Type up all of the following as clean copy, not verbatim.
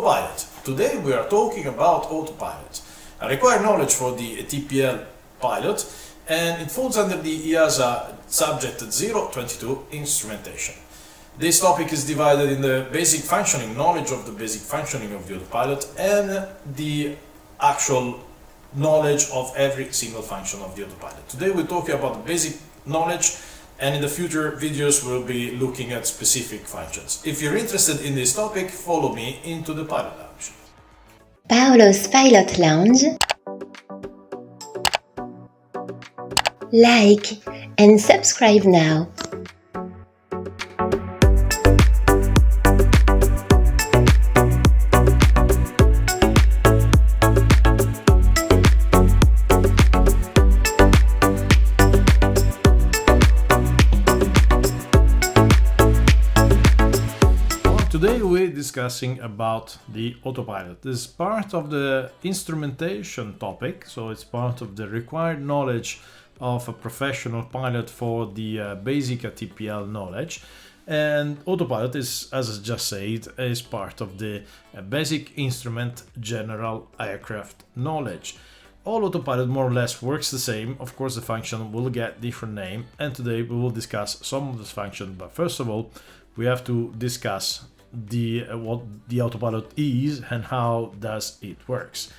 Autopilot. Today we are talking about Autopilot, a required knowledge for the TPL pilot, and it falls under the EASA Subj.022 instrumentation. This topic is divided in the basic functioning, knowledge of the basic functioning of the autopilot, and the actual knowledge of every single function of the autopilot. Today we're talking about the basic knowledge, and in the future videos we'll be looking at specific functions. If you're interested in this topic, follow me into the Pilot Lounge. Paolo's Pilot Lounge. Like and subscribe now. Today we're discussing about the autopilot. This is part of the instrumentation topic, so it's part of the required knowledge of a professional pilot for the basic TPL knowledge. And autopilot is, as I just said, is part of the basic instrument general aircraft knowledge. All autopilot more or less works the same. Of course, the function will get different name, and today we will discuss some of this function. But first of all, we have to discuss what the autopilot is and how does it works.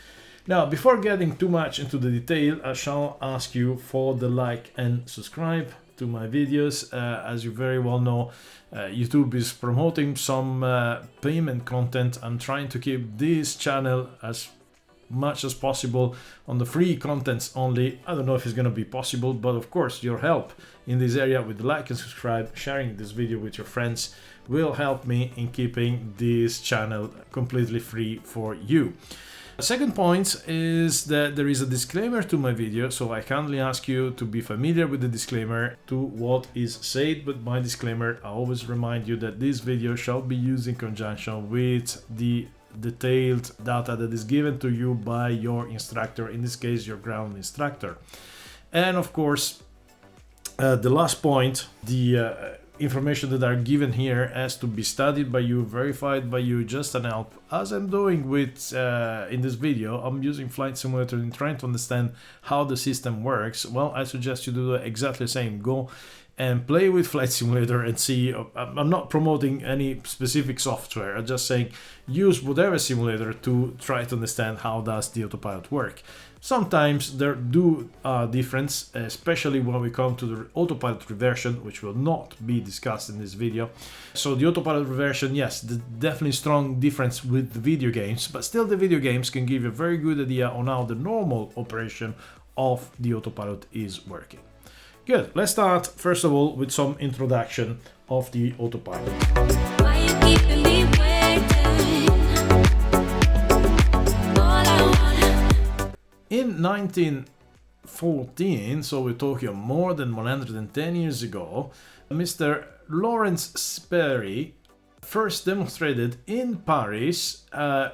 Now, before getting too much into the detail, I shall ask you for the like and subscribe to my videos. As you very well know, YouTube is promoting some payment content. I'm trying to keep this channel as much as possible on the free contents only. I don't know if it's going to be possible, but of course your help in this area with the like and subscribe, sharing this video with your friends will help me in keeping this channel completely free for you. The second point is that there is a disclaimer to my video, so I kindly ask you to be familiar with the disclaimer to what is said. But my disclaimer, I always remind you that this video shall be used in conjunction with the detailed data that is given to you by your instructor, in this case your ground instructor. And of course, the last point, the information that are given here has to be studied by you, verified by you, just an help, as I'm doing with in this video. I'm using Flight Simulator and trying to understand how the system works. Well, I suggest you do exactly the same. Go and play with Flight Simulator and see. I'm not promoting any specific software. I'm just saying use whatever simulator to try to understand how does the autopilot work. Sometimes there do difference, especially when we come to the autopilot reversion, which will not be discussed in this video. So the autopilot reversion, yes, definitely strong difference with the video games, but still the video games can give you a very good idea on how the normal operation of the autopilot is working. Good, let's start first of all with some introduction of the autopilot. Why you keeping me waiting? In 1914, so we're talking more than 110 years ago, Mr. Lawrence Sperry first demonstrated in Paris an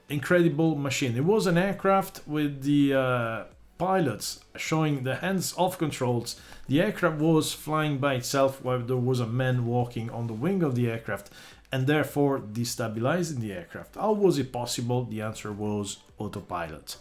incredible machine. It was an aircraft with the pilots showing the hands-off controls. The aircraft was flying by itself while there was a man walking on the wing of the aircraft and therefore destabilizing the aircraft. How was it possible? The answer was autopilot.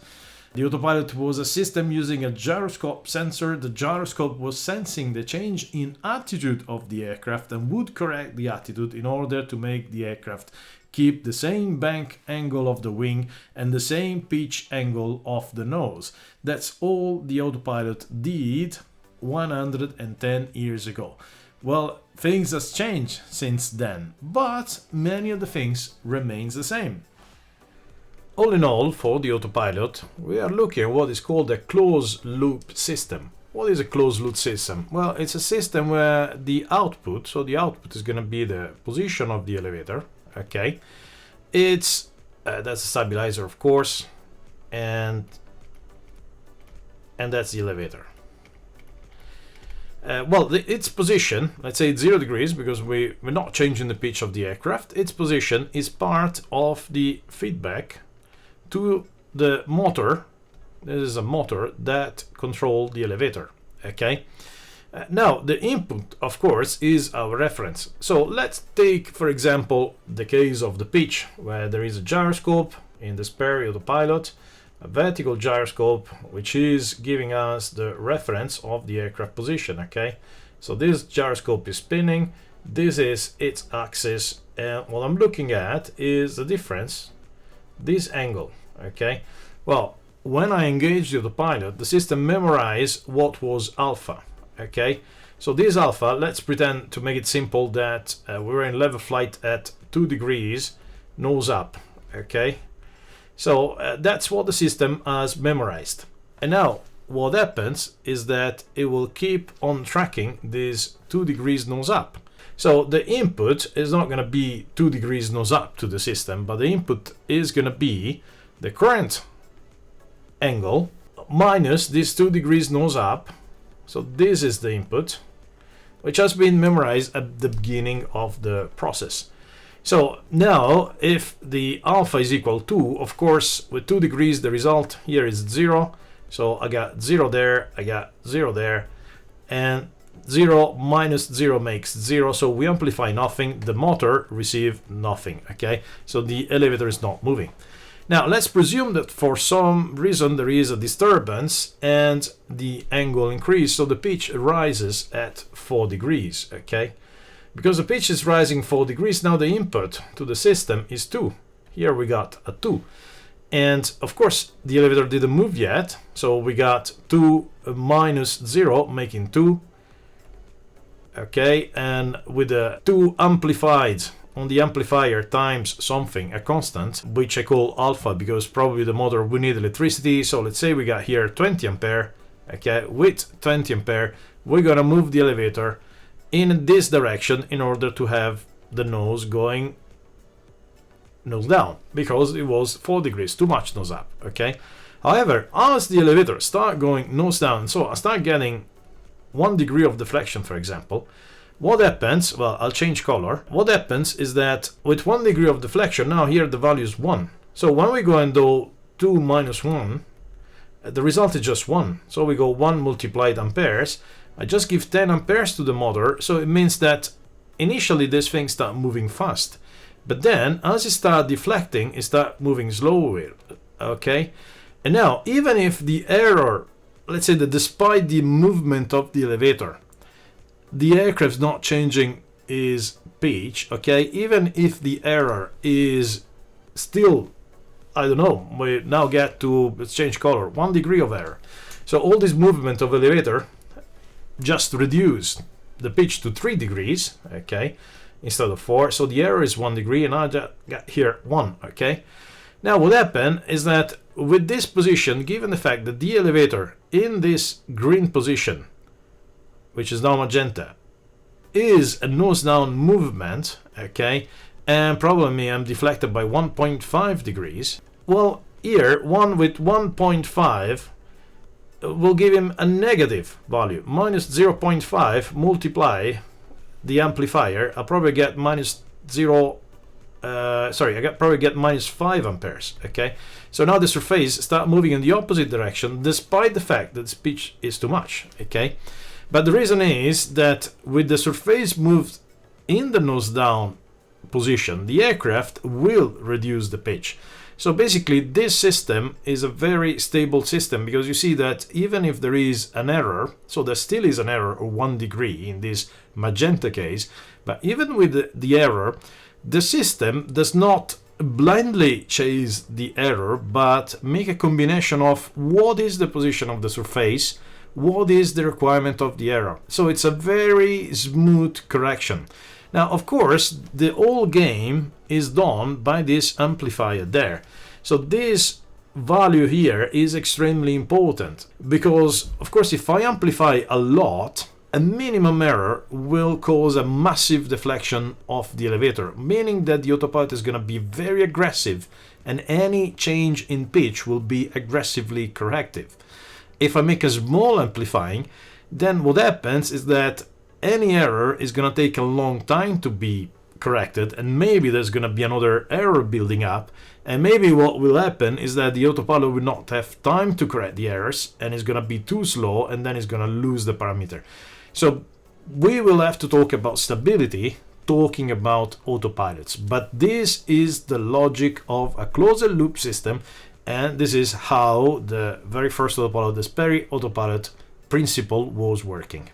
The autopilot was a system using a gyroscope sensor. The gyroscope was sensing the change in attitude of the aircraft and would correct the attitude in order to make the aircraft keep the same bank angle of the wing and the same pitch angle of the nose. That's all the autopilot did 110 years ago. Well, things has changed since then, but many of the things remains the same. All in all, for the autopilot, we are looking at what is called a closed loop system. What is a closed loop system? Well, it's a system where the output, so the output is going to be the position of the elevator, okay? It's, that's a stabilizer, of course, and that's the elevator. Well, its position, let's say it's 0 degrees because we're not changing the pitch of the aircraft. Its position is part of the feedback to the motor. This is a motor that controls the elevator, okay? Now, the input, of course, is our reference. So let's take, for example, the case of the pitch, where there is a gyroscope in the Sperry Autopilot, a vertical gyroscope, which is giving us the reference of the aircraft position, okay? So this gyroscope is spinning, this is its axis, and what I'm looking at is the difference, this angle, okay? Well, when I engage the autopilot, the system memorized what was alpha. Okay, so this alpha, let's pretend, to make it simple, that we're in level flight at 2 degrees nose up. Okay, so that's what the system has memorized. And now what happens is that it will keep on tracking this 2 degrees nose up. So the input is not going to be 2 degrees nose up to the system, but the input is going to be the current angle minus this 2 degrees nose up. So this is the input, which has been memorized at the beginning of the process. So now, if the alpha is equal to, of course, with 2 degrees, the result here is 0. So I got 0 there, I got 0 there, and 0 minus 0 makes 0. So we amplify nothing, the motor receives nothing, okay? So the elevator is not moving. Now, let's presume that for some reason there is a disturbance and the angle increases, so the pitch rises at 4 degrees, okay? Because the pitch is rising 4 degrees, now the input to the system is 2. Here we got a 2. And of course, the elevator didn't move yet, so we got 2 minus 0, making 2. Okay, and with the 2 amplified on the amplifier times something, a constant, which I call alpha because probably the motor will need electricity. So let's say we got here 20 ampere. Okay, with 20 ampere, we're gonna move the elevator in this direction in order to have the nose going nose down, because it was 4 degrees, too much nose up, okay? However, as the elevator start going nose down, so I start getting 1 degree of deflection, for example, what happens, well, I'll change color. What happens is that with 1 degree of deflection, now here the value is 1. So when we go and do 2 minus 1, the result is just 1. So we go 1 multiplied amperes. I just give 10 amperes to the motor, so it means that initially this thing start moving fast. But then, as it start deflecting, it start moving slower, okay? And now, even if the error, let's say that despite the movement of the elevator, the aircraft's not changing its pitch, okay? Even if the error is still, I don't know, we now get to, let's change color, 1 degree of error. So all this movement of elevator just reduce the pitch to 3 degrees, okay, instead of 4. So the error is 1 degree, and I just got here 1, okay? Now what happened is that with this position, given the fact that the elevator in this green position, which is now magenta, is a nose down movement, okay, and probably I'm deflected by 1.5 degrees. Well, here, one with 1.5 will give him a negative value, minus 0.5, multiply the amplifier, I'll probably get minus 0, probably get minus 5 amperes, okay? So now the surface start moving in the opposite direction, despite the fact that the pitch is too much, okay? But the reason is that with the surface moved in the nose down position, the aircraft will reduce the pitch. So basically this system is a very stable system, because you see that even if there is an error, so there still is an error of 1 degree in this magenta case, but even with the error, the system does not blindly chase the error, but make a combination of what is the position of the surface, what is the requirement of the error. So it's a very smooth correction. Now, of course, the whole game is done by this amplifier there. So this value here is extremely important, because, of course, if I amplify a lot, a minimum error will cause a massive deflection of the elevator, meaning that the autopilot is going to be very aggressive, and any change in pitch will be aggressively corrective. If I make a small amplifying, then what happens is that any error is going to take a long time to be corrected, and maybe there's going to be another error building up, and maybe what will happen is that the autopilot will not have time to correct the errors, and it's going to be too slow, and then it's going to lose the parameter. So we will have to talk about stability talking about autopilots, but this is the logic of a closed loop system, and this is how the very first autopilot, the Sperry autopilot principle, was working.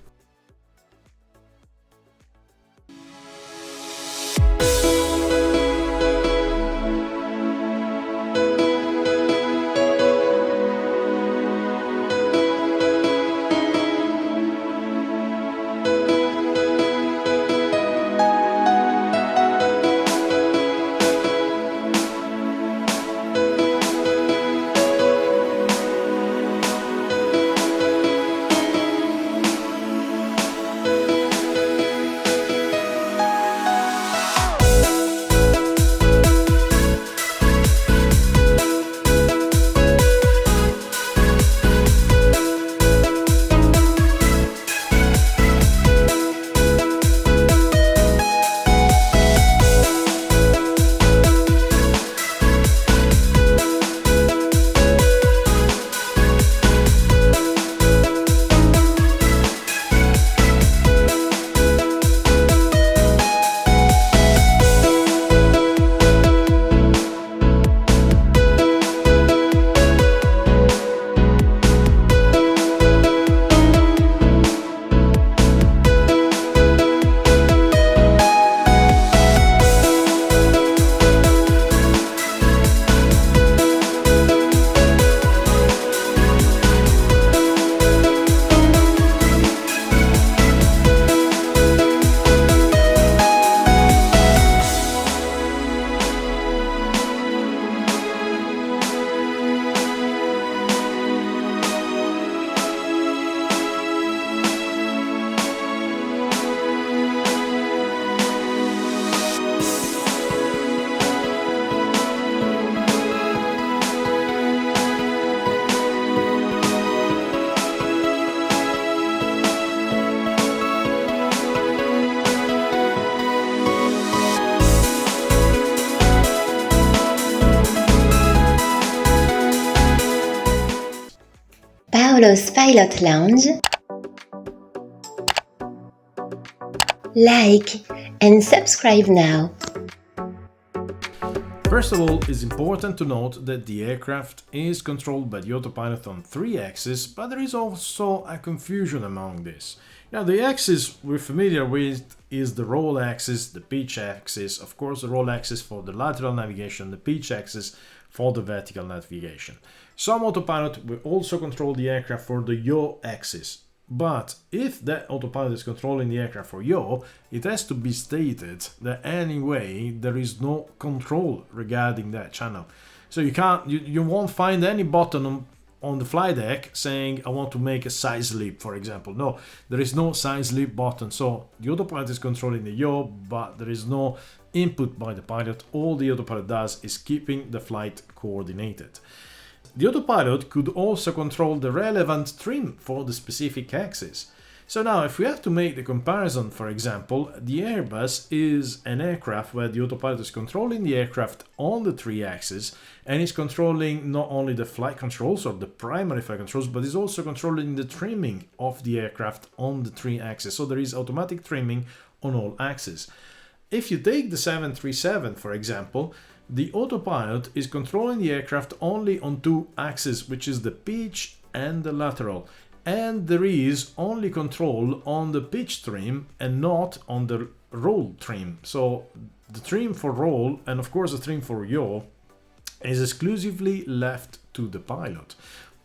Paolo's Pilot Lounge. Like and subscribe now. First of all, it's important to note that the aircraft is controlled by the autopilot on 3 axes, but there is also a confusion among this. Now, the axis we're familiar with is the roll axis, the pitch axis, of course the roll axis for the lateral navigation, the pitch axis for the vertical navigation. Some autopilot will also control the aircraft for the yaw axis. But if that autopilot is controlling the aircraft for yaw, it has to be stated that anyway there is no control regarding that channel. So you won't find any button on the flight deck saying I want to make a side slip, for example. No, there is no side slip button. So the autopilot is controlling the yaw, but there is no input by the pilot. All the autopilot does is keeping the flight coordinated. The autopilot could also control the relevant trim for the specific axis. So now, if we have to make the comparison, for example, the Airbus is an aircraft where the autopilot is controlling the aircraft on the 3 axes and is controlling not only the flight controls or the primary flight controls, but is also controlling the trimming of the aircraft on the 3 axes. So there is automatic trimming on all axes. If you take the 737, for example, the autopilot is controlling the aircraft only on 2 axes, which is the pitch and the lateral. And there is only control on the pitch trim and not on the roll trim. So the trim for roll and of course the trim for yaw is exclusively left to the pilot.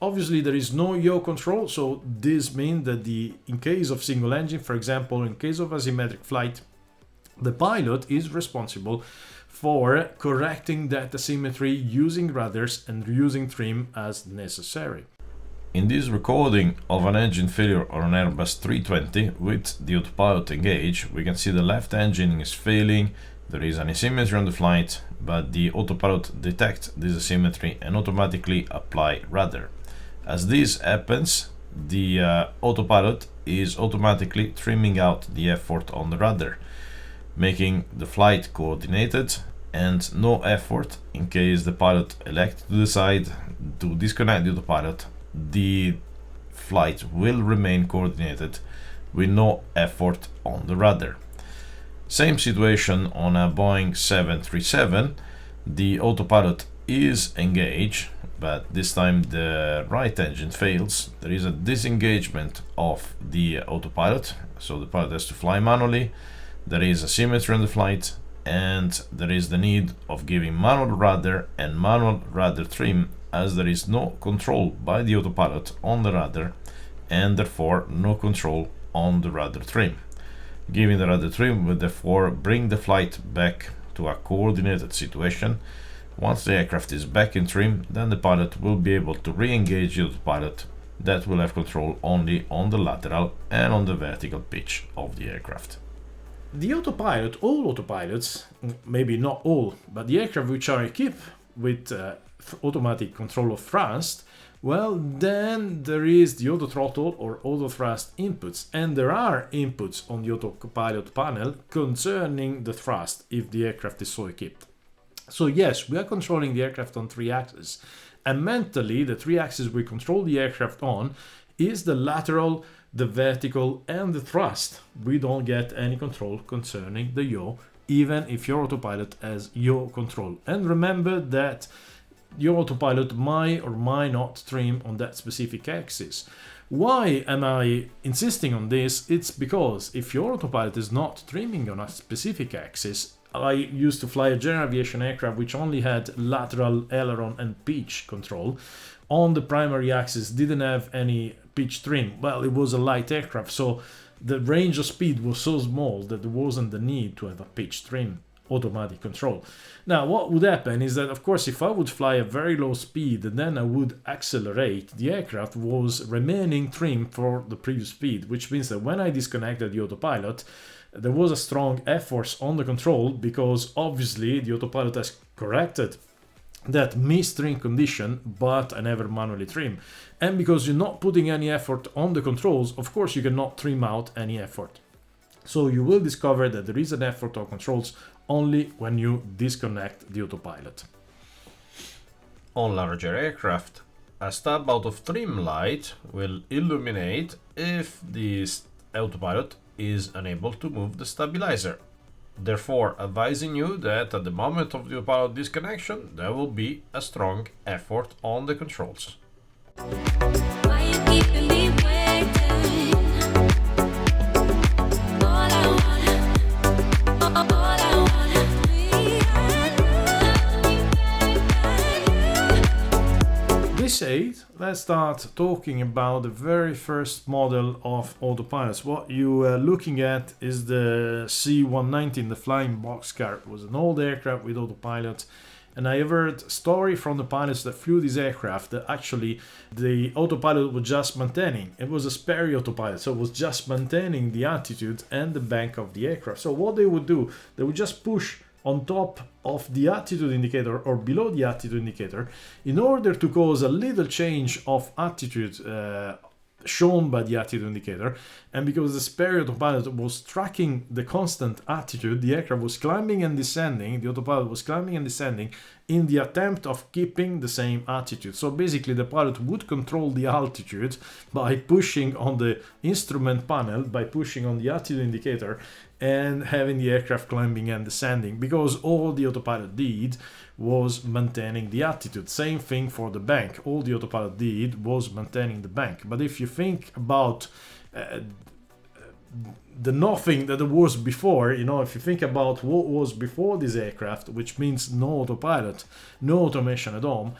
Obviously there is no yaw control, so this means that in case of single engine, for example, in case of asymmetric flight, the pilot is responsible for correcting that asymmetry using rudders and using trim as necessary. In this recording of an engine failure on an Airbus 320 with the autopilot engaged, we can see the left engine is failing, there is an asymmetry on the flight, but the autopilot detects this asymmetry and automatically apply rudder. As this happens, the autopilot is automatically trimming out the effort on the rudder, making the flight coordinated and no effort in case the pilot elects to decide to disconnect the autopilot. The flight will remain coordinated with no effort on the rudder. Same situation on a Boeing 737. The autopilot is engaged, but this time the right engine fails. There is a disengagement of the autopilot, so the pilot has to fly manually. There is asymmetry on the flight, and there is the need of giving manual rudder and manual rudder trim, as there is no control by the autopilot on the rudder, and therefore no control on the rudder trim. Giving the rudder trim will therefore bring the flight back to a coordinated situation. Once the aircraft is back in trim, then the pilot will be able to re-engage the autopilot that will have control only on the lateral and on the vertical pitch of the aircraft. The autopilot, all autopilots, maybe not all, but the aircraft which are equipped with automatic control of thrust, well, then there is the auto throttle or auto thrust inputs, and there are inputs on the autopilot panel concerning the thrust if the aircraft is so equipped. So yes, we are controlling the aircraft on 3 axes, and mentally the 3 axes we control the aircraft on is the lateral, the vertical, and the thrust. We don't get any control concerning the yaw, even if your autopilot has yaw control. And remember that your autopilot might or might not trim on that specific axis. Why am I insisting on this? It's because if your autopilot is not trimming on a specific axis, I used to fly a general aviation aircraft which only had lateral, aileron and pitch control. On the primary axis didn't have any pitch trim. Well, it was a light aircraft, so the range of speed was so small that there wasn't the need to have a pitch trim automatic control. Now, what would happen is that, of course, if I would fly a very low speed and then I would accelerate, the aircraft was remaining trim for the previous speed, which means that when I disconnected the autopilot, there was a strong effort on the control, because obviously the autopilot has corrected that missed trim condition, but I never manually trim. And because you're not putting any effort on the controls, of course you cannot trim out any effort. So you will discover that there is an effort on controls only when you disconnect the autopilot. On larger aircraft, a stub out of trim light will illuminate if the autopilot is unable to move the stabilizer, therefore advising you that at the moment of the autopilot disconnection there will be a strong effort on the controls. Why you keeping me waiting? All I want, This aid, let's start talking about the very first model of autopilots. What you are looking at is the C-119, the flying boxcar. It was an old aircraft with autopilot, and I have heard story from the pilots that flew this aircraft that actually the autopilot was just maintaining. It was a Sperry autopilot, so it was just maintaining the attitude and the bank of the aircraft. So what they would do, they would just push on top of the attitude indicator or below the attitude indicator in order to cause a little change of attitude shown by the attitude indicator. And because the Sperry autopilot was tracking the constant attitude, the aircraft was climbing and descending, the autopilot was climbing and descending in the attempt of keeping the same attitude. So basically the pilot would control the altitude by pushing on the instrument panel, by pushing on the attitude indicator, and having the aircraft climbing and descending, because all the autopilot did was maintaining the attitude. Same thing for the bank. All the autopilot did was maintaining the bank. But if you think about the nothing that there was before, you know, if you think about what was before this aircraft, which means no autopilot, no automation at all,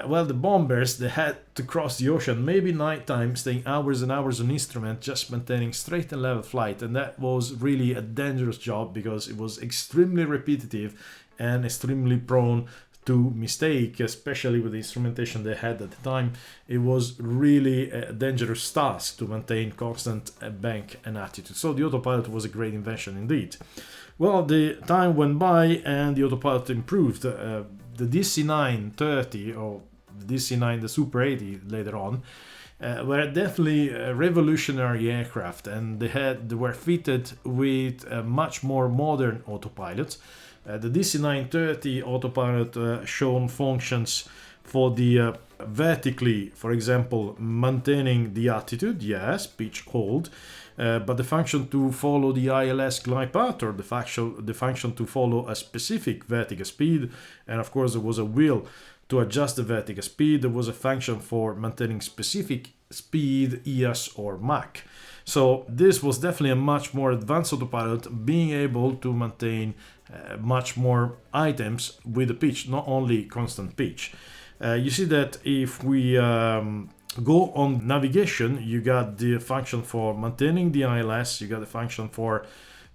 well, the bombers, they had to cross the ocean, maybe nighttime, staying hours and hours on instrument, just maintaining straight and level flight. And that was really a dangerous job because it was extremely repetitive and extremely prone to mistake, especially with the instrumentation they had at the time. It was really a dangerous task to maintain constant bank and attitude. So the autopilot was a great invention indeed. Well, the time went by and the autopilot improved. The DC-930 or the DC-9, the Super 80 later on, were definitely a revolutionary aircraft, and they were fitted with a much more modern autopilot. The DC-930 autopilot shown functions for the vertically, for example, maintaining the attitude, yes, pitch hold, but the function to follow the ILS glide path, or the function to follow a specific vertical speed, and of course there was a wheel to adjust the vertical speed. There was a function for maintaining specific speed, EAS or Mach. So this was definitely a much more advanced autopilot, being able to maintain much more items with the pitch, not only constant pitch. You see that if we go on navigation, you got the function for maintaining the ILS, you got the function for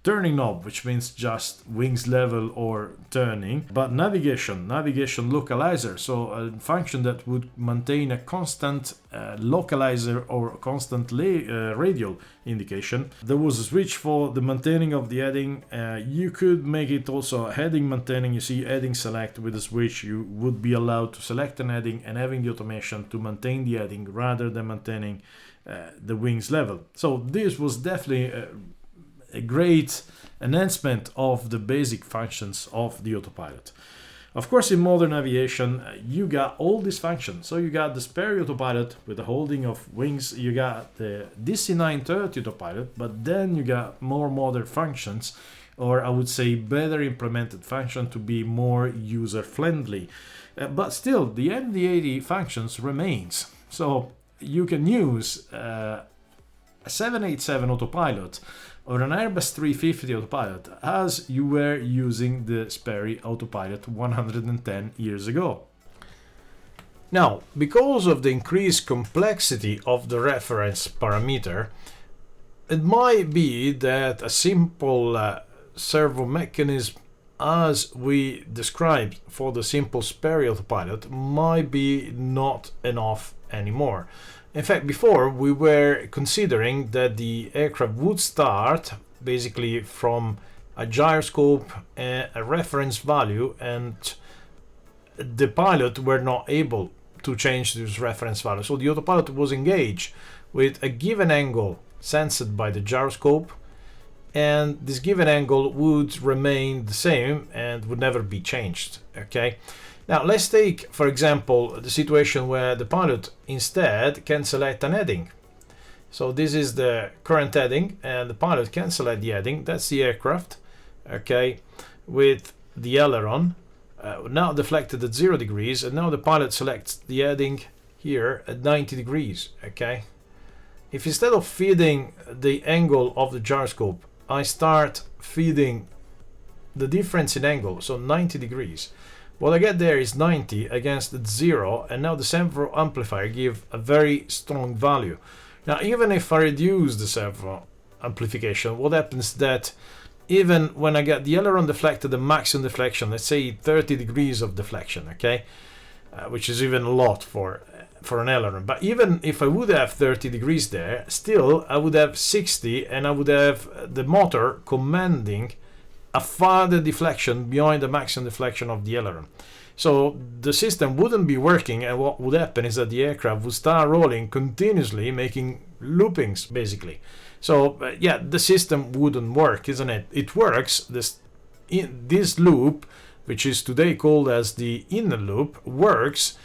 turning knob, which means just wings level or turning, but navigation localizer, so a function that would maintain a constant localizer or constant radial indication. There was a switch for the maintaining of the heading. You could make it also a heading maintaining. You see heading select with a switch, you would be allowed to select an heading and having the automation to maintain the heading rather than maintaining the wings level. So this was definitely a great enhancement of the basic functions of the autopilot. Of course, in modern aviation, you got all these functions. So you got the Sperry autopilot with the holding of wings, you got the DC-930 autopilot, but then you got more modern functions, or I would say better implemented function to be more user-friendly. But still, the MD-80 functions remains. So you can use a 787 autopilot or an Airbus 350 autopilot as you were using the Sperry autopilot 110 years ago. Now, because of the increased complexity of the reference parameter, it might be that a simple servo mechanism as we described for the simple Sperry autopilot might be not enough anymore. In fact, before we were considering that the aircraft would start basically from a gyroscope, a reference value, and the pilot were not able to change this reference value. So the autopilot was engaged with a given angle sensed by the gyroscope, and this given angle would remain the same and would never be changed. Okay. Now let's take, for example, the situation where the pilot instead can select an heading. So this is the current heading, and the pilot can select the heading. That's the aircraft, okay, with the aileron now deflected at 0 degrees, and now the pilot selects the heading here at 90 degrees, okay. If instead of feeding the angle of the gyroscope, I start feeding the difference in angle, so 90 degrees, what I get there is 90 against the 0, and now the servo amplifier give a very strong value. Now even if I reduce the servo amplification, what happens that even when I get the aileron deflected, the maximum deflection, let's say 30 degrees of deflection, okay, which is even a lot for an aileron, but even if I would have 30 degrees there, still I would have 60, and I would have the motor commanding a further deflection beyond the maximum deflection of the aileron. So the system wouldn't be working, and what would happen is that the aircraft would start rolling continuously, making loopings basically. So yeah, the system wouldn't work, isn't it? It works, this loop, which is today called as the inner loop, works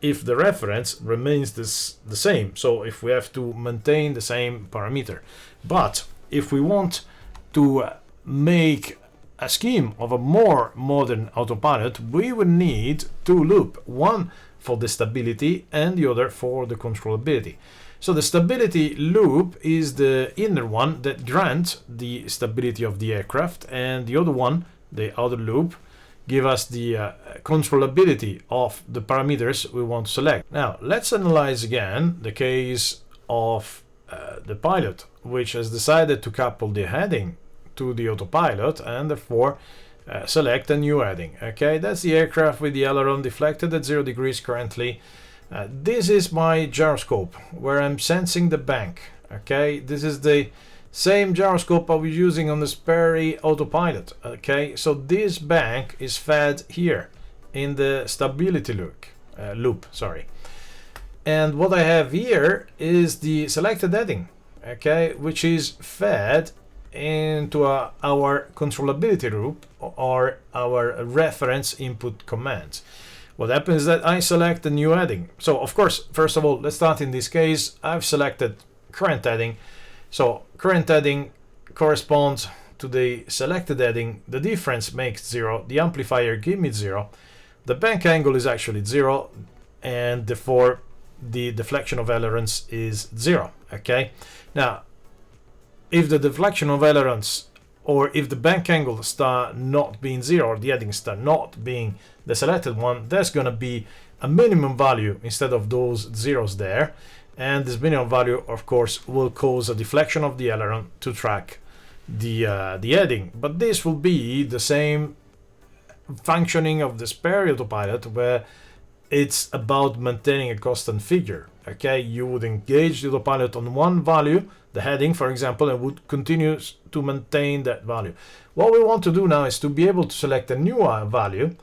if the reference remains the same. So if we have to maintain the same parameter. But if we want to make a scheme of a more modern autopilot, we would need two loops, one for the stability and the other for the controllability. So the stability loop is the inner one that grants the stability of the aircraft, and the other one, the outer loop, give us the controllability of the parameters we want to select. Now let's analyze again the case of the pilot, which has decided to couple the heading to the autopilot and therefore select a new heading. Okay, that's the aircraft with the aileron deflected at 0 degrees currently. This is my gyroscope where I'm sensing the bank. Okay, this is the same gyroscope I was using on the Sperry autopilot. Okay, so this bank is fed here in the stability loop, sorry. And what I have here is the selected heading, okay, which is fed into our controllability loop or our reference input commands. What happens is that I select a new heading. So of course, first of all, let's start in this case. I've selected current heading, So current heading corresponds to the selected heading, the difference makes 0, the amplifier give me 0, the bank angle is actually 0, and therefore the deflection of ailerons is 0. Okay, now if the deflection of ailerons, or if the bank angle start not being 0, or the heading start not being the selected one, there's going to be a minimum value instead of those zeros there, and this minimum value of course will cause a deflection of the aileron to track the heading. But this will be the same functioning of the Sperry Autopilot, where it's about maintaining a constant figure. Okay, you would engage the autopilot on one value, the heading for example, and would continue to maintain that value. What we want to do now is to be able to select a new value,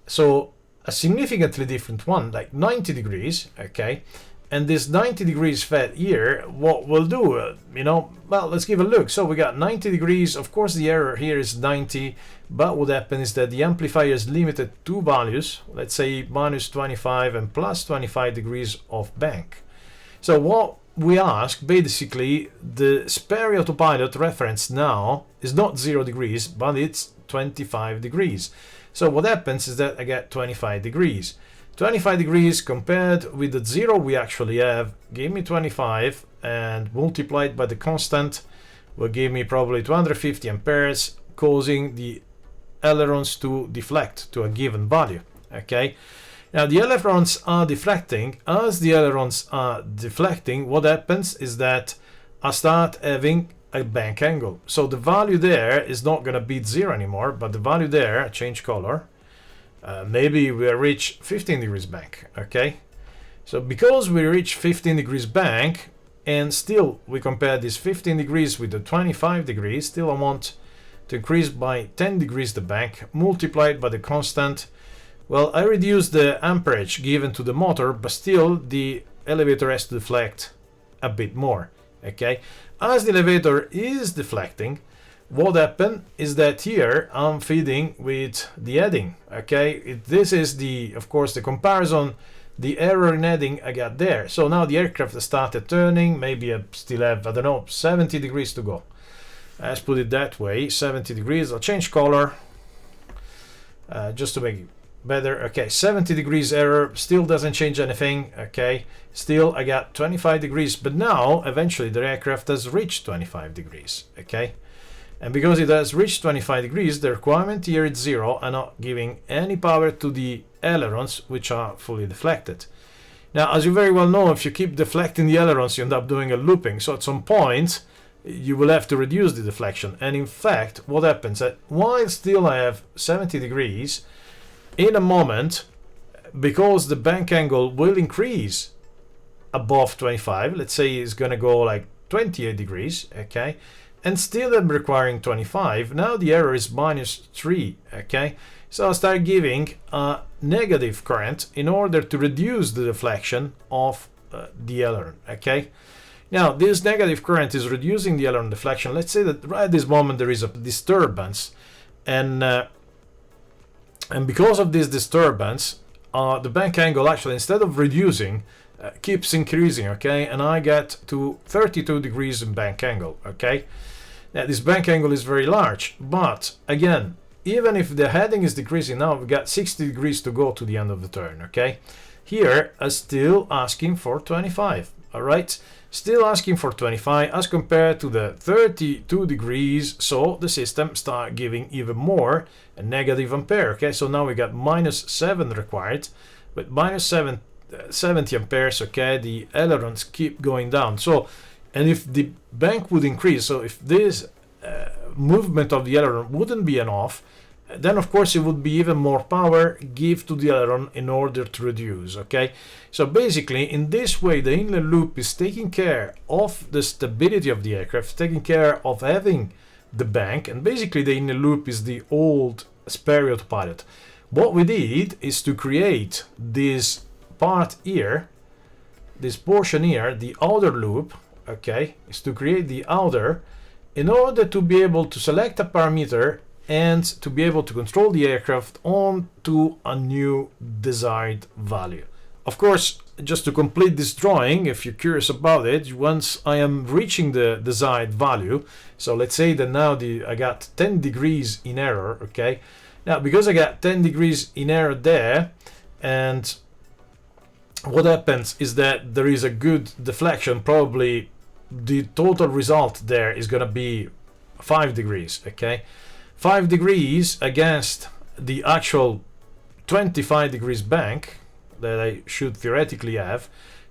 so a significantly different one, like 90 degrees. Okay, and this 90 degrees fed here, what we'll do, well, let's give a look. So we got 90 degrees, of course the error here is 90, but what happens is that the amplifier is limited to values, let's say minus 25 and plus 25 degrees of bank. So what we ask, basically, the Sperry Autopilot reference now is not 0 degrees, but it's 25 degrees. So what happens is that I get 25 degrees. 25 degrees compared with the 0 we actually have, give me 25, and multiplied by the constant will give me probably 250 amperes, causing the ailerons to deflect to a given value. Okay, now the ailerons are deflecting. As the ailerons are deflecting, what happens is that I start having a bank angle. So the value there is not going to be 0 anymore, but the value there, change color, maybe we reach 15 degrees bank. Okay, so because we reach 15 degrees bank, and still we compare this 15 degrees with the 25 degrees, still I want to increase by 10 degrees the bank, multiplied by the constant. Well, I reduce the amperage given to the motor, but still the elevator has to deflect a bit more. Okay, as the elevator is deflecting, what happened is that here I'm feeding with the heading. Okay, this is the, of course, the comparison, the error in heading I got there. So now the aircraft started turning, maybe I still have, I don't know, 70 degrees to go. Let's put it that way, 70 degrees. I'll change color just to make it better. Okay, 70 degrees error, still doesn't change anything. Okay, still I got 25 degrees, but now eventually the aircraft has reached 25 degrees. Okay, and because it has reached 25 degrees, the requirement here is 0. I'm not giving any power to the ailerons, which are fully deflected. Now, as you very well know, if you keep deflecting the ailerons, you end up doing a looping. So at some point you will have to reduce the deflection. And in fact, what happens that while still I have 70 degrees, in a moment, because the bank angle will increase above 25, let's say it's going to go like 28 degrees, okay, and still I'm requiring 25, now the error is minus 3, okay, so I'll start giving a negative current in order to reduce the deflection of the aileron. Okay, now this negative current is reducing the aileron deflection. Let's say that right at this moment there is a disturbance, and because of this disturbance, the bank angle actually, instead of reducing, keeps increasing. Okay, and I get to 32 degrees in bank angle. Okay, now this bank angle is very large, but again, even if the heading is decreasing, now we've got 60 degrees to go to the end of the turn. Okay, here I'm still asking for 25. All right, still asking for 25 as compared to the 32 degrees. So the system start giving even more, a negative ampere. Okay, so now we got minus 7 required, but minus 70 amperes. Okay, the ailerons keep going down. So, and if the bank would increase, so if this movement of the aileron wouldn't be enough, then of course it would be even more power give to the aileron in order to reduce. Okay, so basically in this way the inlet loop is taking care of the stability of the aircraft, taking care of having the bank, and basically the inlet loop is the old Sperry Autopilot. What we did is to create this part here, this portion here, the outer loop. Okay, is to create the outer in order to be able to select a parameter and to be able to control the aircraft on to a new desired value. Of course, just to complete this drawing, if you're curious about it, once I am reaching the desired value, so let's say that now I got 10 degrees in error, okay? Now, because I got 10 degrees in error there, and what happens is that there is a good deflection, probably the total result there is going to be 5 degrees, okay? 5 degrees against the actual 25 degrees bank that I should theoretically have,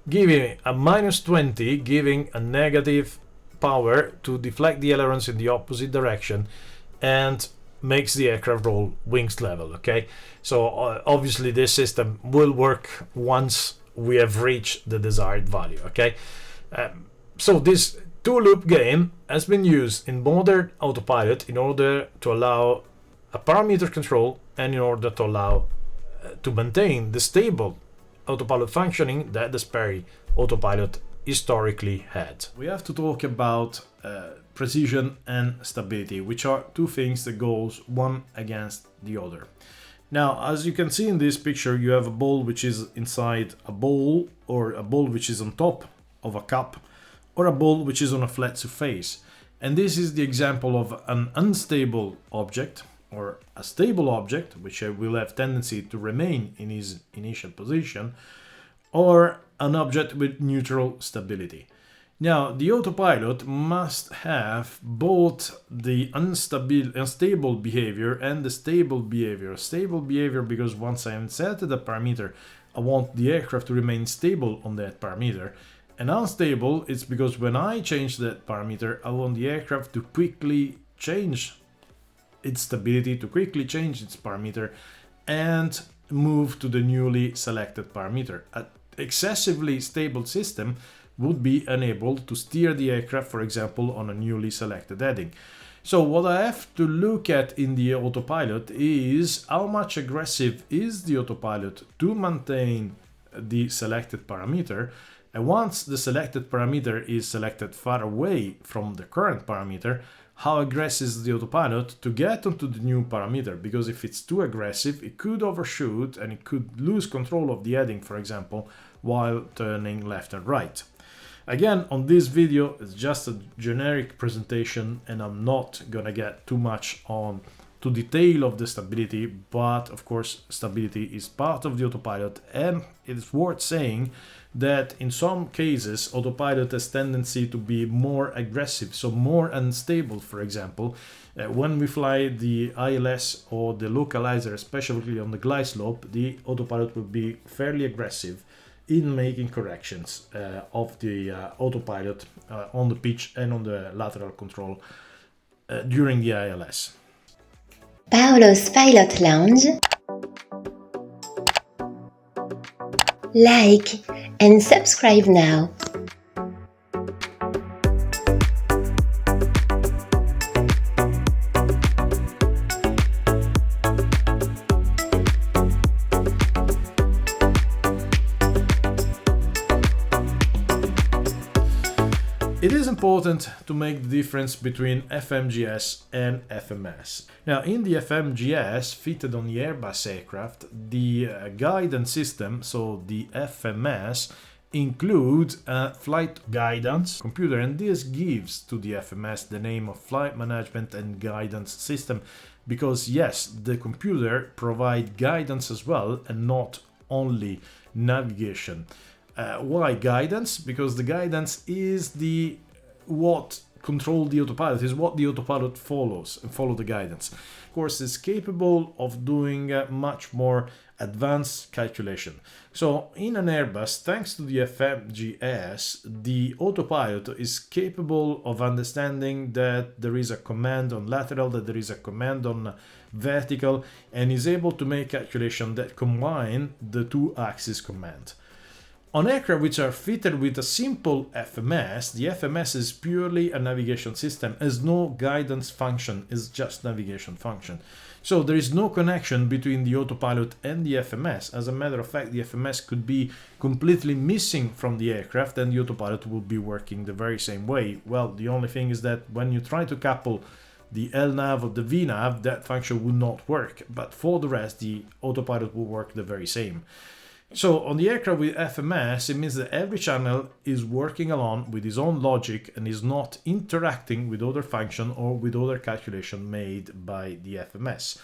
giving a minus 20, giving a negative power to deflect the ailerons in the opposite direction and makes the aircraft roll wings level, okay? So obviously this system will work once we have reached the desired value, okay? So this two-loop game has been used in modern autopilot in order to allow a parameter control and in order to allow to maintain the stable autopilot functioning that the Sperry autopilot historically had. We have to talk about precision and stability, which are two things that goes one against the other. Now, as you can see in this picture, you have a ball which is inside a bowl, or a ball which is on top of a cup, or a ball which is on a flat surface. And this is the example of an unstable object or a stable object, which will have tendency to remain in its initial position, or an object with neutral stability. Now, the autopilot must have both the unstable behavior and the stable behavior. Stable behavior because once I inserted a parameter, I want the aircraft to remain stable on that parameter. And unstable is because when I change that parameter, I want the aircraft to quickly change its stability, to quickly change its parameter and move to the newly selected parameter. An excessively stable system would be unable to steer the aircraft, for example, on a newly selected heading. So what I have to look at in the autopilot is how much aggressive is the autopilot to maintain the selected parameter. And once the selected parameter is selected far away from the current parameter, how aggressive is the autopilot to get onto the new parameter, because if it's too aggressive, it could overshoot and it could lose control of the heading, for example, while turning left and right. Again, on this video, it's just a generic presentation and I'm not gonna get too much on to detail of the stability, but of course stability is part of the autopilot, and it's worth saying that in some cases autopilot has tendency to be more aggressive, so more unstable. For example, when we fly the ILS or the localizer, especially on the glide slope, the autopilot will be fairly aggressive in making corrections of the autopilot on the pitch and on the lateral control during the ILS. Paolo's Pilot Lounge. Like and subscribe now. It is important to make the difference between FMGS and FMS. Now, in the FMGS fitted on the Airbus aircraft, the guidance system, so the FMS, includes a flight guidance computer, and this gives to the FMS the name of Flight Management and Guidance System, because yes, the computer provides guidance as well and not only navigation. Why guidance? Because the guidance is what control the autopilot, is what the autopilot follows and follow the guidance. Of course, it's capable of doing much more advanced calculation. So in an Airbus, thanks to the FMGS, the autopilot is capable of understanding that there is a command on lateral, that there is a command on vertical, and is able to make calculation that combine the two axis command. On aircraft which are fitted with a simple FMS, the FMS is purely a navigation system, has no guidance function, is just navigation function. So there is no connection between the autopilot and the FMS. As a matter of fact, the FMS could be completely missing from the aircraft and the autopilot will be working the very same way. Well, the only thing is that when you try to couple the LNAV or the VNAV, that function will not work. But for the rest, the autopilot will work the very same. So on the aircraft with FMS, it means that every channel is working along with its own logic and is not interacting with other function or with other calculation made by the FMS.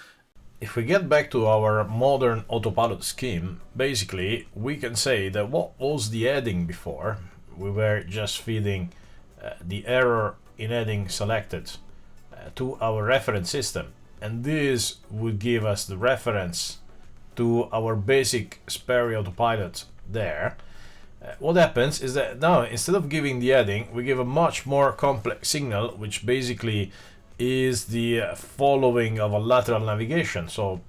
If we get back to our modern autopilot scheme, basically we can say that what was the heading before? We were just feeding the error in heading selected to our reference system, and this would give us the reference to our basic Sperry autopilot there. What happens is that now instead of giving the heading, we give a much more complex signal, which basically is the following of a lateral navigation. So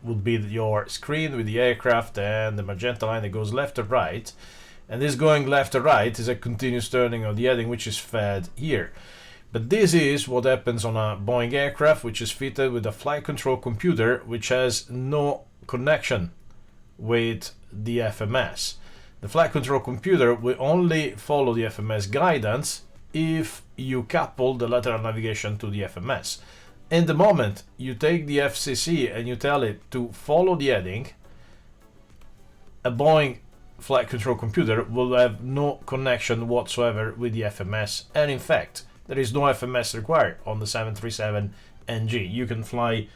would be your screen with the aircraft and the magenta line that goes left to right, and this going left to right is a continuous turning of the heading, which is fed here. But this is what happens on a Boeing aircraft, which is fitted with a flight control computer, which has no connection with the FMS. The flight control computer will only follow the FMS guidance if you couple the lateral navigation to the FMS. In the moment you take the FCC and you tell it to follow the heading, a Boeing flight control computer will have no connection whatsoever with the FMS, and in fact there is no FMS required on the 737 NG. You can fly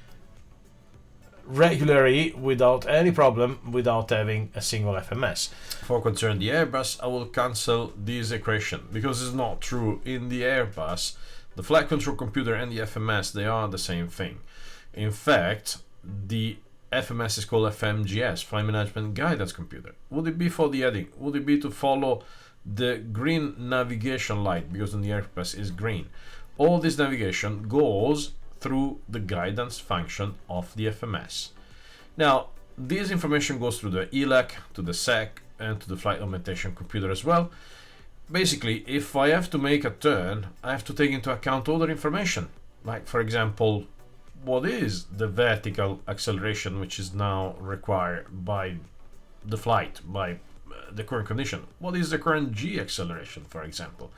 regularly without any problem without having a single FMS. For concern the Airbus, I will cancel this equation because it's not true. In the Airbus, the flight control computer and the FMS, they are the same thing. In fact, the FMS is called FMGS, Flight Management Guidance Computer. Would it be for the heading? Would it be to follow the green navigation light, because on the Airbus is green? All this navigation goes through the guidance function of the FMS. Now, this information goes through the ELAC, to the SEC, and to the flight augmentation computer as well. Basically, if I have to make a turn, I have to take into account other information, like for example, what is the vertical acceleration which is now required by the flight, by the current condition? What is the current G acceleration, for example?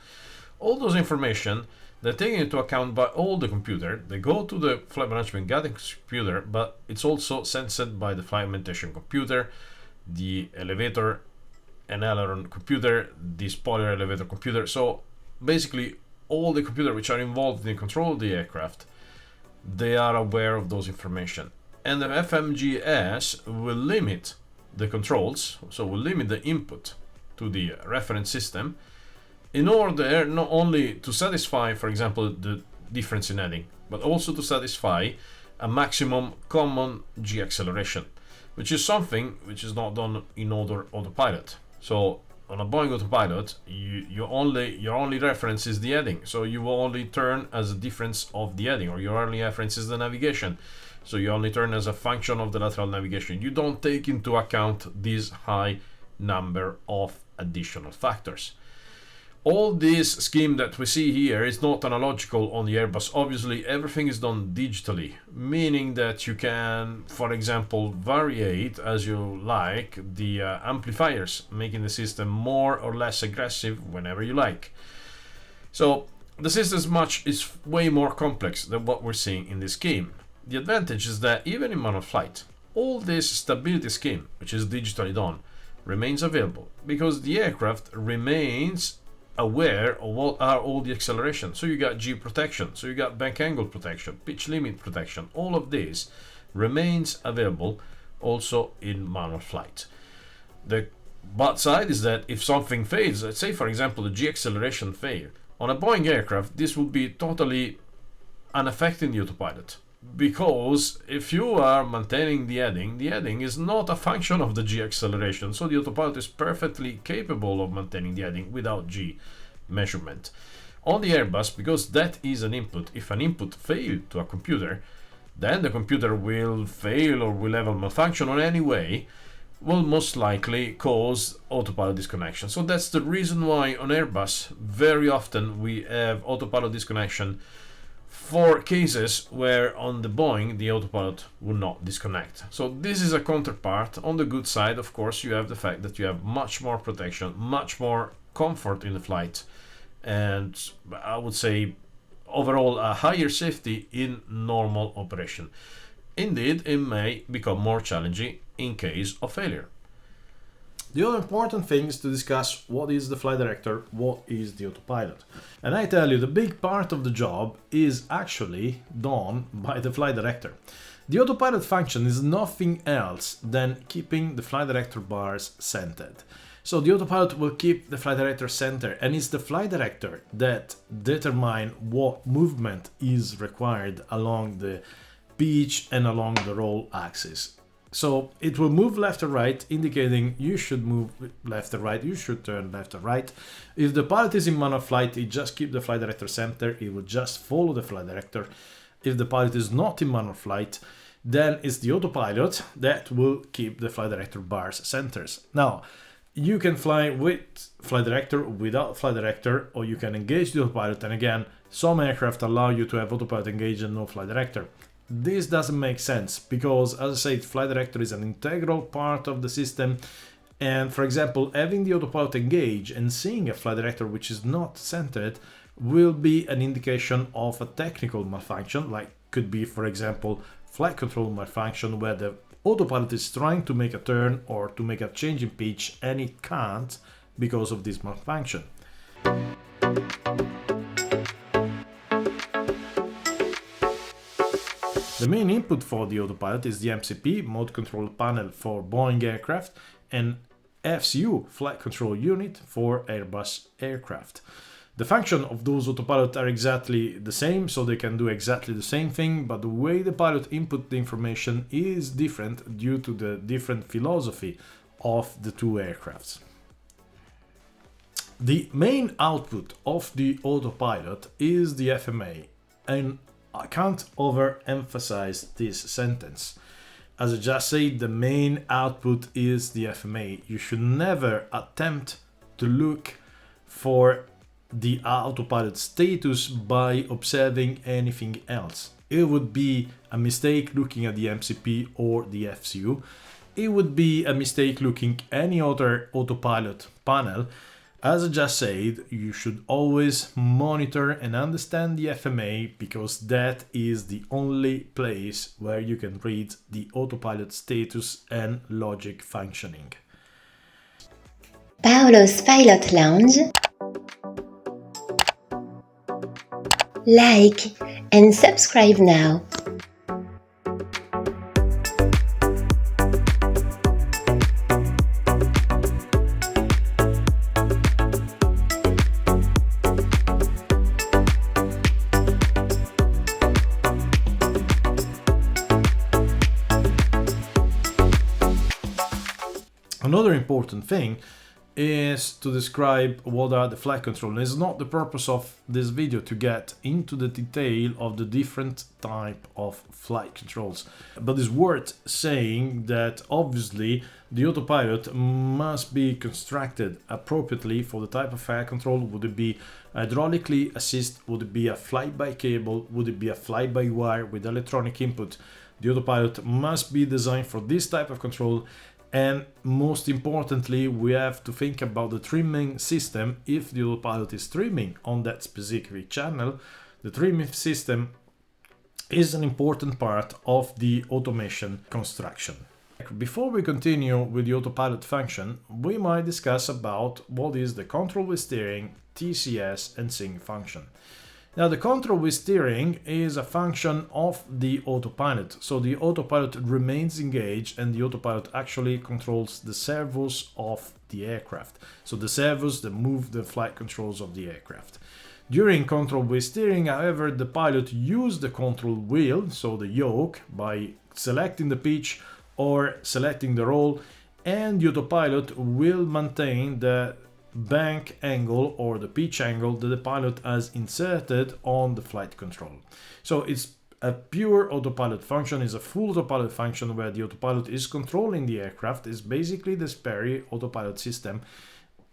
All those information, they're taken into account by all the computer. They go to the flight management guidance computer, but it's also sensed by the flight augmentation computer, the elevator and aileron computer, the spoiler elevator computer. So basically all the computers which are involved in the control of the aircraft, they are aware of those information. And the FMGS will limit the controls, so will limit the input to the reference system in order not only to satisfy, for example, the difference in heading, but also to satisfy a maximum common G acceleration, which is something which is not done in other autopilot. So on a Boeing autopilot, your only reference is the heading, so you will only turn as a difference of the heading, or your only reference is the navigation, so you only turn as a function of the lateral navigation. You don't take into account this high number of additional factors. All this scheme that we see here is not analogical on the Airbus. Obviously, everything is done digitally, meaning that you can, for example, variate as you like the amplifiers, making the system more or less aggressive whenever you like. So the system is way more complex than what we're seeing in this scheme. The advantage is that even in manual flight, all this stability scheme, which is digitally done, remains available because the aircraft remains aware of what are all the accelerations. So you got G protection, so you got bank angle protection, pitch limit protection. All of this remains available also in manual flight. The bad side is that if something fails, let's say for example the G acceleration fail, on a Boeing aircraft this would be totally unaffecting the autopilot, because if you are maintaining the heading is not a function of the G acceleration, so the autopilot is perfectly capable of maintaining the heading without G measurement. On the Airbus, because that is an input, if an input failed to a computer, then the computer will fail or will have a malfunction or any way will most likely cause autopilot disconnection. So that's the reason why on Airbus very often we have autopilot disconnection for cases where on the Boeing the autopilot will not disconnect. So this is a counterpart. On the good side, of course, you have the fact that you have much more protection, much more comfort in the flight, and I would say overall a higher safety in normal operation. Indeed, it may become more challenging in case of failure. The other important thing is to discuss what is the flight director, what is the autopilot. And I tell you, the big part of the job is actually done by the flight director. The autopilot function is nothing else than keeping the flight director bars centered. So the autopilot will keep the flight director center, and it's the flight director that determines what movement is required along the pitch and along the roll axis. So it will move left or right, indicating you should move left or right, you should turn left or right. If the pilot is in manual flight, it just keeps the flight director center, it will just follow the flight director. If the pilot is not in manual flight, then it's the autopilot that will keep the flight director bars centers. Now, you can fly with flight director, without flight director, or you can engage the autopilot, and again, some aircraft allow you to have autopilot engaged and no flight director. This doesn't make sense because, as I said, flight director is an integral part of the system, and for example, having the autopilot engaged and seeing a flight director which is not centered will be an indication of a technical malfunction, like could be, for example, flight control malfunction where the autopilot is trying to make a turn or to make a change in pitch and it can't because of this malfunction. The main input for the autopilot is the MCP, Mode Control Panel for Boeing aircraft, and FCU, Flight Control Unit for Airbus aircraft. The function of those autopilots are exactly the same, so they can do exactly the same thing, but the way the pilot input the information is different due to the different philosophy of the two aircrafts. The main output of the autopilot is the FMA, and I can't overemphasize this sentence. As I just said, the main output is the FMA. You should never attempt to look for the autopilot status by observing anything else. It would be a mistake looking at the MCP or the FCU. It would be a mistake looking any other autopilot panel. As I just said, you should always monitor and understand the FMA because that is the only place where you can read the autopilot status and logic functioning. Paolo's Pilot Lounge. Like and subscribe now. Another important thing is to describe what are the flight control. It's not the purpose of this video to get into the detail of the different type of flight controls, but it's worth saying that obviously the autopilot must be constructed appropriately for the type of flight control. Would it be hydraulically assist? Would it be a fly-by cable? Would it be a fly-by-wire with electronic input? The autopilot must be designed for this type of control. And most importantly, we have to think about the trimming system. If the autopilot is trimming on that specific channel, the trimming system is an important part of the automation construction. Before we continue with the autopilot function, we might discuss about what is the control with steering, TCS and Sync function. Now, the control with steering is a function of the autopilot. So the autopilot remains engaged and the autopilot actually controls the servos of the aircraft. So the servos that move the flight controls of the aircraft. During control with steering, however, the pilot uses the control wheel, so the yoke, by selecting the pitch or selecting the roll, and the autopilot will maintain the bank angle or the pitch angle that the pilot has inserted on the flight control. So it's a pure autopilot function, is a full autopilot function where the autopilot is controlling the aircraft. Is basically the Sperry autopilot system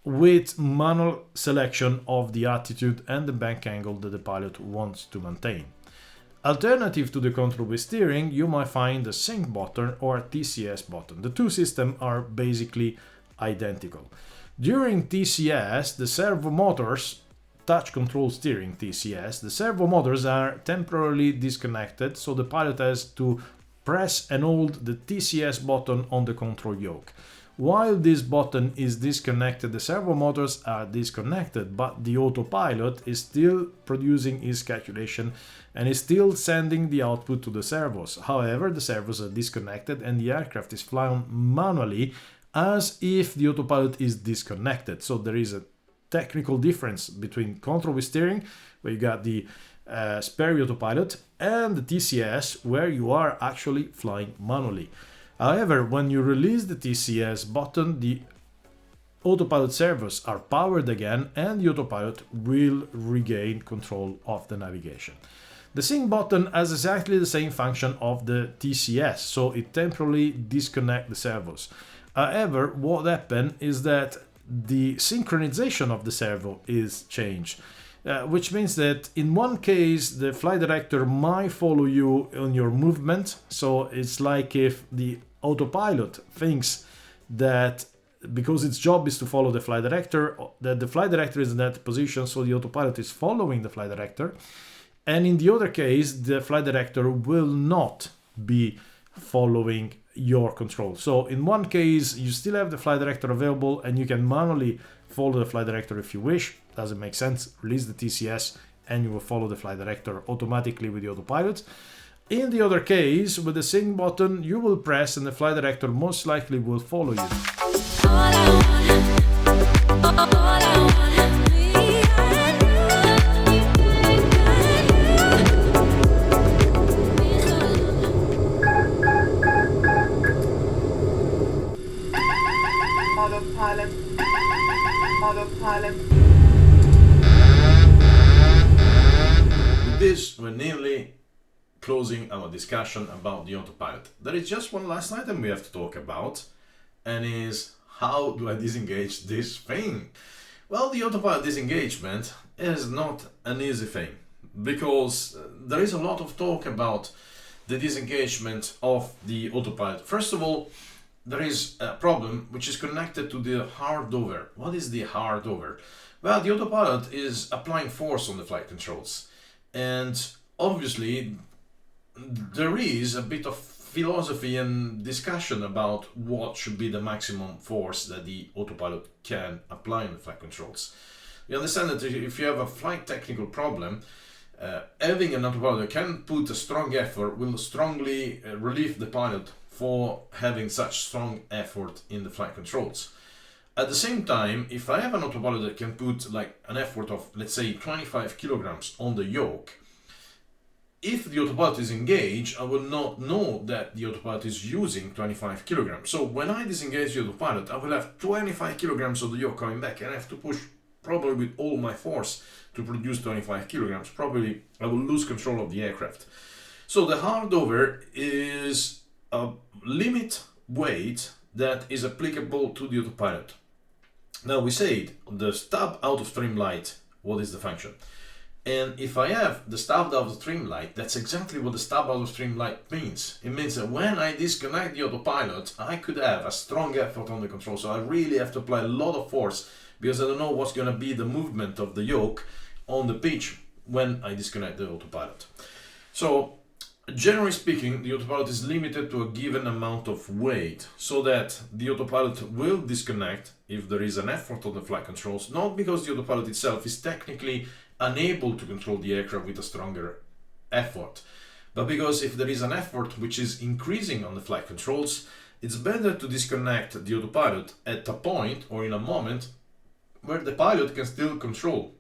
with manual selection of the attitude and the bank angle that the pilot wants to maintain. Alternative to the control with steering, you might find the Sync button or TCS button. The two systems are basically identical. During TCS, the servo motors, touch control steering TCS, the servo motors are temporarily disconnected, so the pilot has to press and hold the TCS button on the control yoke. While this button is disconnected, the servo motors are disconnected, but the autopilot is still producing its calculation and is still sending the output to the servos. However, the servos are disconnected and the aircraft is flying manually as if the autopilot is disconnected. So there is a technical difference between control with steering, where you got the Sperry autopilot, and the TCS, where you are actually flying manually. However, when you release the TCS button, the autopilot servos are powered again and the autopilot will regain control of the navigation. The sync button has exactly the same function of the TCS, so it temporarily disconnects the servos. However, what happened is that the synchronization of the servo is changed. Which means that in one case the flight director might follow you on your movement, so it's like if the autopilot thinks that because its job is to follow the flight director, that the flight director is in that position, so the autopilot is following the flight director, and in the other case the flight director will not be following your control. So in one case you still have the flight director available and you can manually follow the flight director if you wish. Doesn't make sense, release the TCS and you will follow the flight director automatically with the autopilot. In the other case, with the sync button, you will press and the flight director most likely will follow you. Autopilot. Autopilot. With this, we're nearly closing our discussion about the autopilot. There is just one last item we have to talk about, and is how do I disengage this thing? Well, the autopilot disengagement is not an easy thing, because there is a lot of talk about the disengagement of the autopilot. First of all, there is a problem which is connected to the hard over. What is the hard over? Well, the autopilot is applying force on the flight controls, and obviously there is a bit of philosophy and discussion about what should be the maximum force that the autopilot can apply on the flight controls. You understand that if you have a flight technical problem, having an autopilot that can put a strong effort will strongly relieve the pilot for having such strong effort in the flight controls. At the same time, if I have an autopilot that can put like an effort of, let's say, 25 kilograms on the yoke, if the autopilot is engaged, I will not know that the autopilot is using 25 kilograms. So when I disengage the autopilot, I will have 25 kilograms of the yoke coming back, and I have to push probably with all my force to produce 25 kilograms. Probably I will lose control of the aircraft. So the hard over is a limit weight that is applicable to the autopilot. Now we said the stub out of stream light, what is the function? And if I have the stub out of stream light, that's exactly what the stub out of stream light means. It means that when I disconnect the autopilot, I could have a strong effort on the control. So I really have to apply a lot of force because I don't know what's going to be the movement of the yoke on the pitch when I disconnect the autopilot. So generally speaking, the autopilot is limited to a given amount of weight so that the autopilot will disconnect if there is an effort on the flight controls, not because the autopilot itself is technically unable to control the aircraft with a stronger effort, but because if there is an effort which is increasing on the flight controls, it's better to disconnect the autopilot at a point or in a moment where the pilot can still control.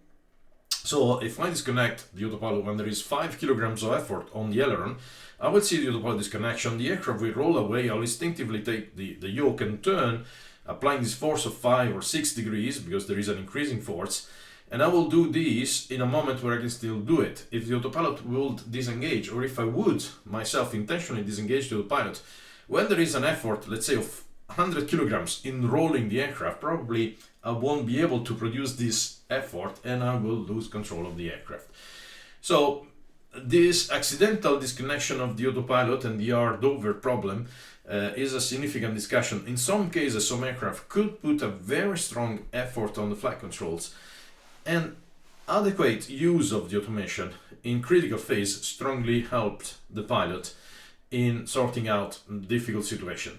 So if I disconnect the autopilot when there is 5 kilograms of effort on the aileron, I will see the autopilot disconnection, the aircraft will roll away, I'll instinctively take the yoke and turn, applying this force of 5 or 6 degrees because there is an increasing force, and I will do this in a moment where I can still do it. If the autopilot will disengage, or if I would myself intentionally disengage the autopilot, when there is an effort, let's say of 100 kilograms in rolling the aircraft, probably I won't be able to produce this effort and I will lose control of the aircraft. So this accidental disconnection of the autopilot and the hard over problem is a significant discussion. In some cases, some aircraft could put a very strong effort on the flight controls, and adequate use of the automation in critical phase strongly helped the pilot in sorting out difficult situation.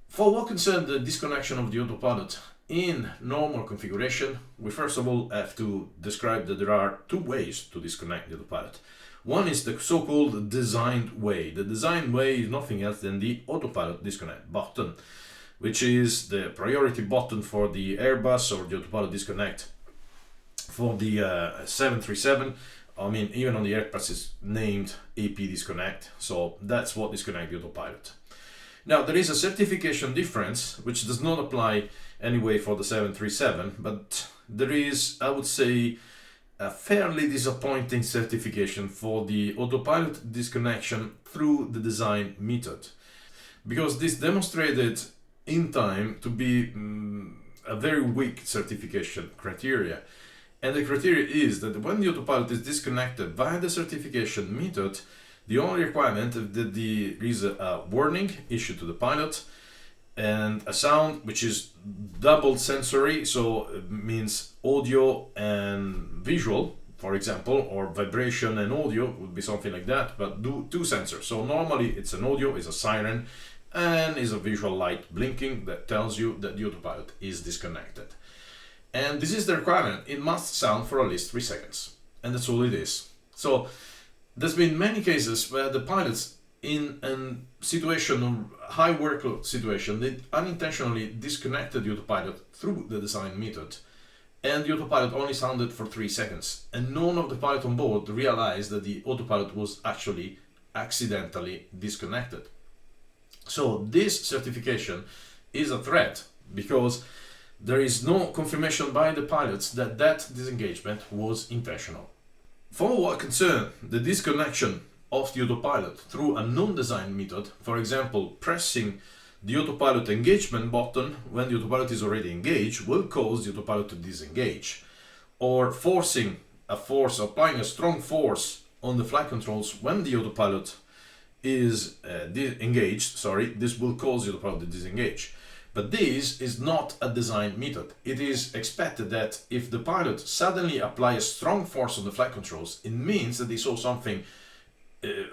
For what concerns the disconnection of the autopilot in normal configuration, we first of all have to describe that there are two ways to disconnect the autopilot. One is the so-called designed way. The designed way is nothing else than the autopilot disconnect button, which is the priority button for the Airbus or the autopilot disconnect for the 737. I mean, even on the Airbus is named AP disconnect, so that's what disconnect the autopilot. Now, there is a certification difference which does not apply anyway for the 737, but there is, I would say, a fairly disappointing certification for the autopilot disconnection through the design method, because this demonstrated in time to be a very weak certification criteria. And the criteria is that when the autopilot is disconnected via the certification method, the only requirement is that there is a warning issued to the pilot and a sound which is double sensory, so it means audio and visual, for example, or vibration and audio would be something like that, but do two sensors. So normally it's an audio, is a siren, and is a visual light blinking that tells you that the autopilot is disconnected. And this is the requirement. It must sound for at least 3 seconds, and that's all it is. So there's been many cases where the pilots in a situation of high workload situation, they unintentionally disconnected the autopilot through the design method, and the autopilot only sounded for 3 seconds, and none of the pilot on board realized that the autopilot was actually accidentally disconnected. So this certification is a threat because there is no confirmation by the pilots that that disengagement was intentional. For what concerns the disconnection of the autopilot through a non-designed method, for example, pressing the autopilot engagement button when the autopilot is already engaged will cause the autopilot to disengage, or forcing a force, applying a strong force on the flight controls when the autopilot is engaged, this will cause the autopilot to disengage. But this is not a design method. It is expected that if the pilot suddenly applies a strong force on the flight controls, it means that they saw something,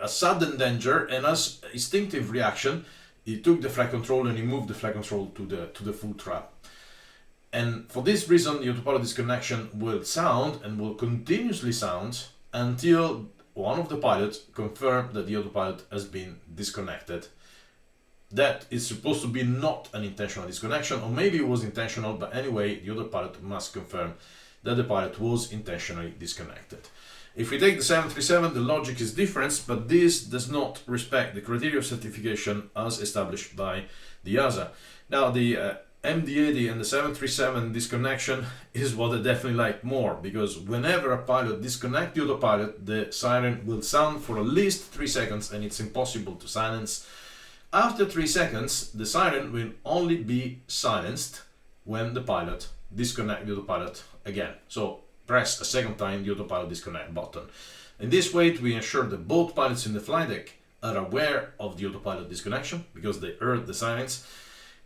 a sudden danger, and as instinctive reaction, he took the flight control and he moved the flight control to the full throttle. And for this reason, the autopilot disconnection will sound and will continuously sound until one of the pilots confirms that the autopilot has been disconnected. That is supposed to be not an intentional disconnection, or maybe it was intentional, but anyway, the other pilot must confirm that the pilot was intentionally disconnected. If we take the 737, the logic is different, but this does not respect the criteria of certification as established by the EASA. Now, the MD-80 and the 737 disconnection is what I definitely like more, because whenever a pilot disconnects the autopilot, the siren will sound for at least 3 seconds, and it's impossible to silence. After 3 seconds, the siren will only be silenced when the pilot disconnects the autopilot again. So press a second time the autopilot disconnect button. In this way, we ensure that both pilots in the flight deck are aware of the autopilot disconnection because they heard the sirens.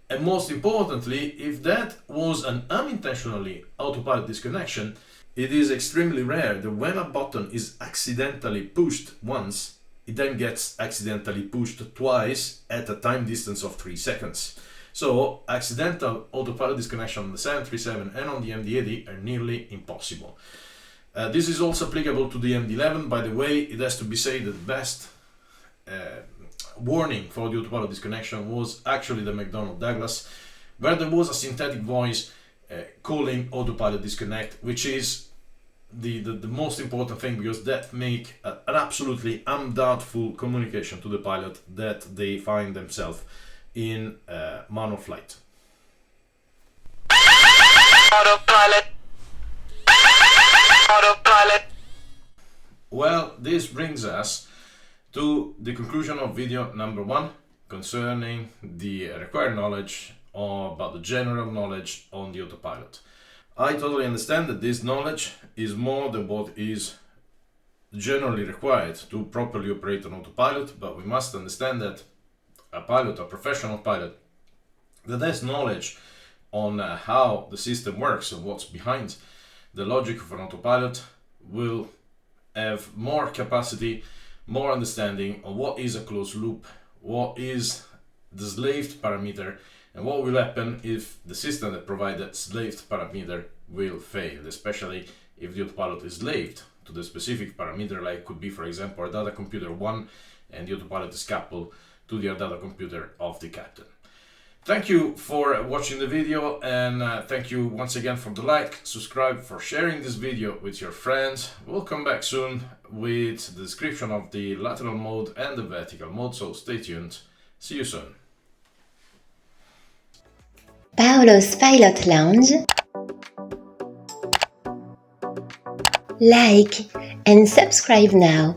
And most importantly, if that was an unintentionally autopilot disconnection, it is extremely rare that when a button is accidentally pushed once, it then gets accidentally pushed twice at a time distance of 3 seconds. So accidental autopilot disconnection on the 737 and on the MD-80 are nearly impossible. This is also applicable to the MD-11. By the way, it has to be said that the best warning for the autopilot disconnection was actually the McDonnell Douglas, where there was a synthetic voice calling autopilot disconnect, which is the most important thing, because that make an absolutely undoubtful communication to the pilot that they find themselves in manual flight. Autopilot. Autopilot. Well, this brings us to the conclusion of video number 1 concerning the required knowledge about the general knowledge on the autopilot. I totally understand that this knowledge is more than what is generally required to properly operate an autopilot, but we must understand that a pilot, a professional pilot, that has knowledge on how the system works and what's behind the logic of an autopilot will have more capacity more understanding on what is a closed loop, what is the slaved parameter, and what will happen if the system that provides that slaved parameter will fail, especially if the autopilot is slaved to the specific parameter, like could be, for example, a data computer 1 and the autopilot is coupled to the data computer of the captain. Thank you for watching the video, and thank you once again for the like, subscribe, for sharing this video with your friends. We'll come back soon with the description of the lateral mode and the vertical mode, so stay tuned. See you soon. Paolo's Pilot Lounge. Like and subscribe now.